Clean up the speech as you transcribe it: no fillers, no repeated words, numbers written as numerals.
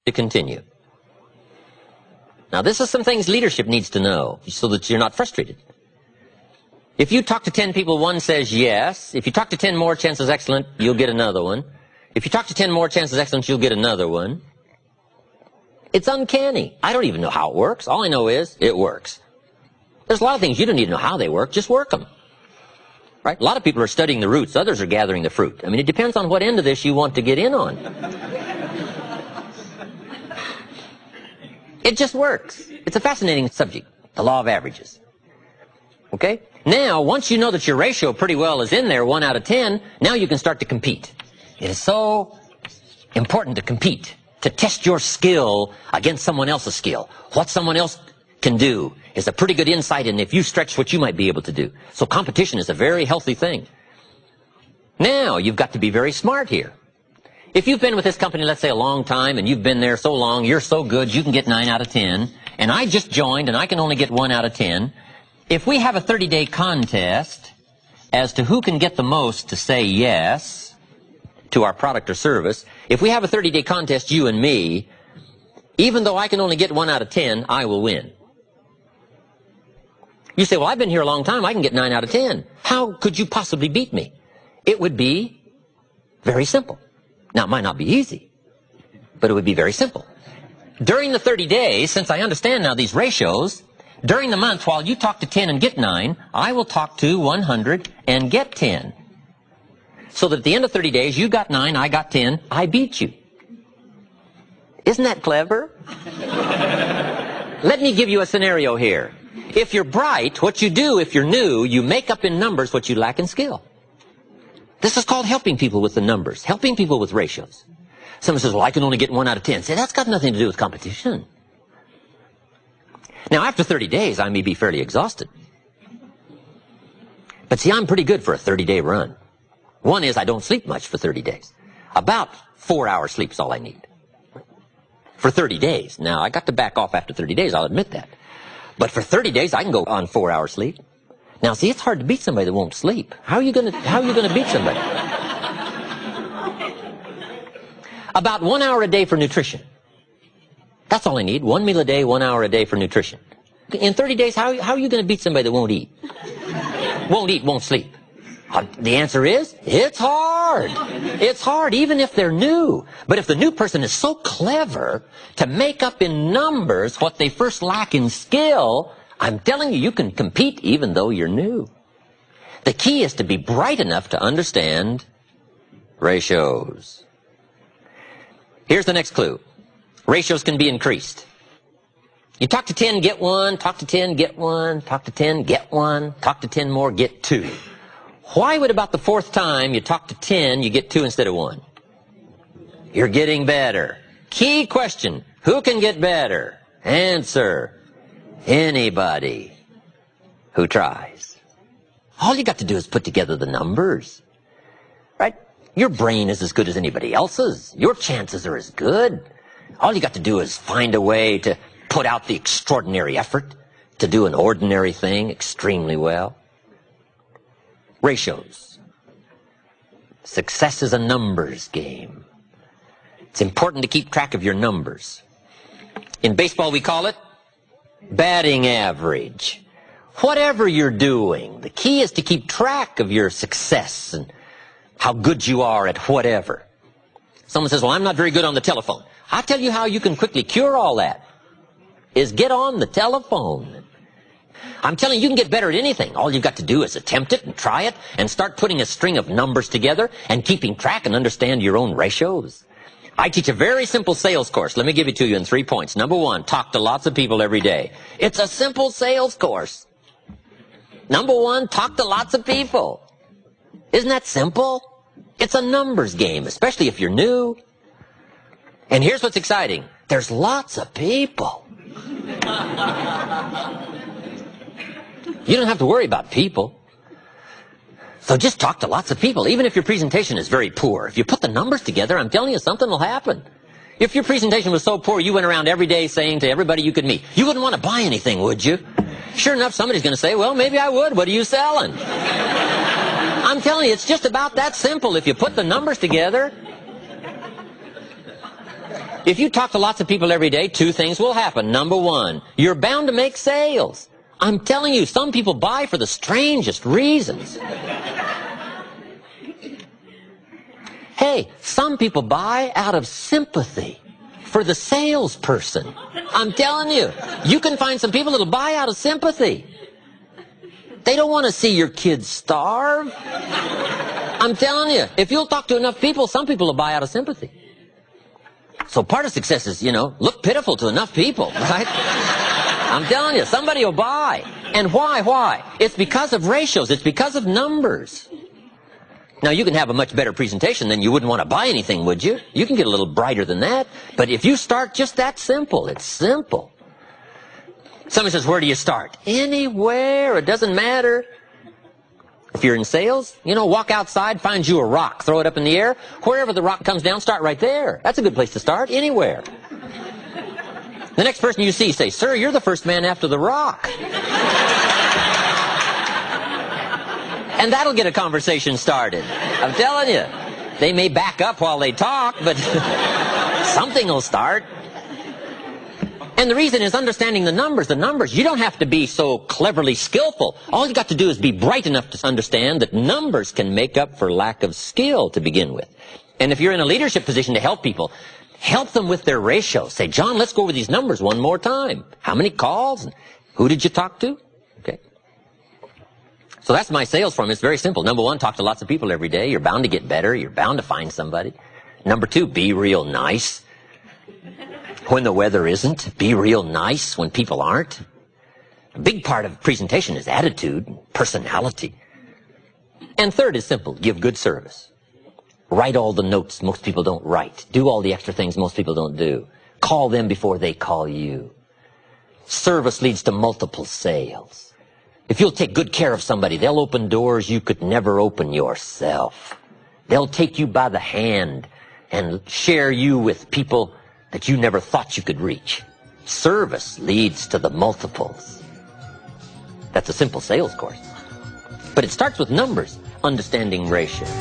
to continue. Now, this is some things leadership needs to know so that you're not frustrated. If you talk to 10 people, one says yes. If you talk to 10 more, chances excellent, you'll get another one. If you talk to 10 more, chances excellent, you'll get another one. It's uncanny. I don't even know how it works. All I know is it works. There's a lot of things you don't need to know how they work. Just work them. Right? A lot of people are studying the roots. Others are gathering the fruit. I mean, it depends on what end of this you want to get in on. It just works. It's a fascinating subject, the law of averages. Okay? Now, once you know that your ratio pretty well is in there, 1 out of 10, now you can start to compete. It is so important to compete, to test your skill against someone else's skill. What someone else can do is a pretty good insight in if you stretch what you might be able to do. So competition is a very healthy thing. Now, you've got to be very smart here. If you've been with this company, let's say, a long time, and you've been there so long, you're so good, you can get 9 out of 10, and I just joined, and I can only get 1 out of 10, if we have a 30-day contest as to who can get the most to say yes to our product or service, if we have a 30-day contest, you and me, even though I can only get 1 out of 10, I will win. You say, well, I've been here a long time, I can get 9 out of 10. How could you possibly beat me? It would be very simple. Now, it might not be easy, but it would be very simple. During the 30 days, since I understand now these ratios, during the month, while you talk to 10 and get 9, I will talk to 100 and get 10. So that at the end of 30 days, you got 9, I got 10, I beat you. Isn't that clever? Let me give you a scenario here. If you're bright, what you do if you're new, you make up in numbers what you lack in skill. This is called helping people with the numbers, helping people with ratios. Someone says, well, I can only get 1 out of 10. Say, that's got nothing to do with competition. Now, after 30 days, I may be fairly exhausted. But see, I'm pretty good for a 30-day run. One is I don't sleep much for 30 days. About 4 hours sleep is all I need. For 30 days. Now, I got to back off after 30 days, I'll admit that. But for 30 days, I can go on 4 hours sleep. Now, see, it's hard to beat somebody that won't sleep. How are you going to beat somebody? About 1 hour a day for nutrition. That's all I need. 1 meal a day, 1 hour a day for nutrition. In 30 days, how are you going to beat somebody that won't eat? Won't eat, won't sleep. The answer is, it's hard. It's hard, even if they're new. But if the new person is so clever to make up in numbers what they first lack in skill, I'm telling you, you can compete even though you're new. The key is to be bright enough to understand ratios. Here's the next clue. Ratios can be increased. You talk to 10, get 1, talk to 10, get 1, talk to 10, get 1, talk to 10 more, get 2. Why would about the 4th time you talk to 10, you get 2 instead of 1? You're getting better. Key question, who can get better? Answer, anybody who tries. All you got to do is put together the numbers. Right? Your brain is as good as anybody else's. Your chances are as good. All you got to do is find a way to put out the extraordinary effort to do an ordinary thing extremely well. Ratios. Success is a numbers game. It's important to keep track of your numbers. In baseball, we call it batting average. Whatever you're doing, the key is to keep track of your success and how good you are at whatever. Someone says, well, I'm not very good on the telephone. I'll tell you how you can quickly cure all that, is get on the telephone. I'm telling you, you can get better at anything. All you've got to do is attempt it and try it and start putting a string of numbers together and keeping track and understand your own ratios. I teach a very simple sales course. Let me give it to you in 3 points. Number 1, talk to lots of people every day. It's a simple sales course. Number 1, talk to lots of people. Isn't that simple? It's a numbers game, especially if you're new. And here's what's exciting. There's lots of people. You don't have to worry about people. So just talk to lots of people, even if your presentation is very poor. If you put the numbers together, I'm telling you, something will happen. If your presentation was so poor, you went around every day saying to everybody you could meet, you wouldn't want to buy anything, would you? Sure enough, somebody's going to say, well, maybe I would. What are you selling? I'm telling you, it's just about that simple. If you put the numbers together. If you talk to lots of people every day, two things will happen. Number one, you're bound to make sales. I'm telling you, some people buy for the strangest reasons. Hey, some people buy out of sympathy for the salesperson. I'm telling you, you can find some people that'll buy out of sympathy. They don't want to see your kids starve. I'm telling you, if you'll talk to enough people, some people will buy out of sympathy. So part of success is, look pitiful to enough people, right? I'm telling you, somebody will buy. And why? Why? It's because of ratios. It's because of numbers. Now, you can have a much better presentation than you wouldn't want to buy anything, would you? You can get a little brighter than that. But if you start just that simple, it's simple. Somebody says, where do you start? Anywhere. It doesn't matter. If you're in sales, walk outside, find you a rock, throw it up in the air. Wherever the rock comes down, start right there. That's a good place to start, anywhere. The next person you see, say, sir, you're the first man after the rock. And that'll get a conversation started. I'm telling you. They may back up while they talk, but something will start. And the reason is understanding the numbers. The numbers, you don't have to be so cleverly skillful. All you got to do is be bright enough to understand that numbers can make up for lack of skill to begin with. And if you're in a leadership position to help people, help them with their ratios. Say, John, let's go over these numbers one more time. How many calls? Who did you talk to? Okay. So that's my sales form. It's very simple. Number one, talk to lots of people every day. You're bound to get better. You're bound to find somebody. Number two, be real nice. When the weather isn't, be real nice when people aren't. A big part of presentation is attitude, personality. And third is simple, give good service. Write all the notes most people don't write. Do all the extra things most people don't do. Call them before they call you. Service leads to multiple sales. If you'll take good care of somebody, they'll open doors you could never open yourself. They'll take you by the hand and share you with people that you never thought you could reach. Service leads to the multiples. That's a simple sales course. But it starts with numbers, understanding ratios.